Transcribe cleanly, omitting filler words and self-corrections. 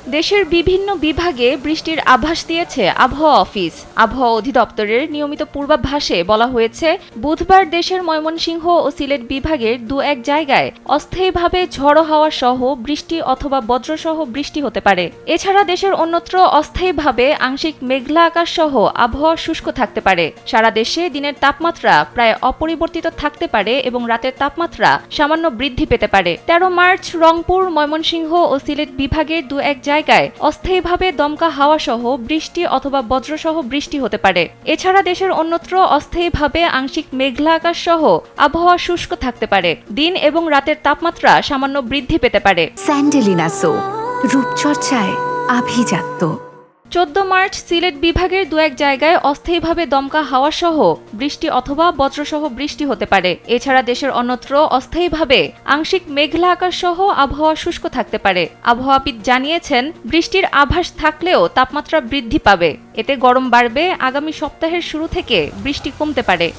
দেশের বিভিন্ন বিভাগে বৃষ্টির আভাস দিয়েছে আবহাওয়া অফিস। আবহাওয়া অধিদপ্তরের নিয়মিত পূর্বাভাসে বলা হয়েছে, বুধবার দেশের ময়মনসিংহ ও সিলেট বিভাগের দু-এক জায়গায় অস্থায়ীভাবে ঝড়ো হাওয়া সহ বৃষ্টি অথবা বজ্রসহ বৃষ্টি হতে পারে। এছাড়া দেশের অন্যত্র অস্থায়ীভাবে আংশিক মেঘলা আকাশ সহ আবহাওয়া শুষ্ক থাকতে পারে। সারা দেশে দিনের তাপমাত্রা প্রায় অপরিবর্তিত থাকতে পারে এবং রাতের তাপমাত্রা সামান্য বৃদ্ধি পেতে পারে। 13 মার্চ রংপুর, ময়মনসিংহ ও সিলেট বিভাগের দু-এক জায়গায় অস্থায়ীভাবে দমকা হাওয়া সহ বৃষ্টি অথবা বজ্রসহ বৃষ্টি হতে পারে। এছাড়া দেশের অন্যত্র অস্থায়ীভাবে আংশিক মেঘলা আকাশ সহ আবহাওয়া শুষ্ক থাকতে পারে। দিন এবং রাতের তাপমাত্রা সামান্য বৃদ্ধি পেতে পারে। স্যান্ডেলিনা সো, রূপচর্চায় আভিজাত্য। 14 মার্চ সিলেট বিভাগের দু-এক জায়গায় অস্থায়ীভাবে দমকা হাওয়া সহ বৃষ্টি অথবা বজ্রসহ বৃষ্টি হতে পারে। এছাড়া দেশের অন্যত্র অস্থায়ীভাবে আংশিক মেঘলা আকাশ সহ আবহাওয়া শুষ্ক থাকতে পারে। আবহাওয়াবিদ জানিয়েছেন, বৃষ্টির আভাস থাকলেও তাপমাত্রা বৃদ্ধি পাবে। এতে গরম বাড়বে। আগামী সপ্তাহের শুরু থেকে বৃষ্টি কমতে পারে।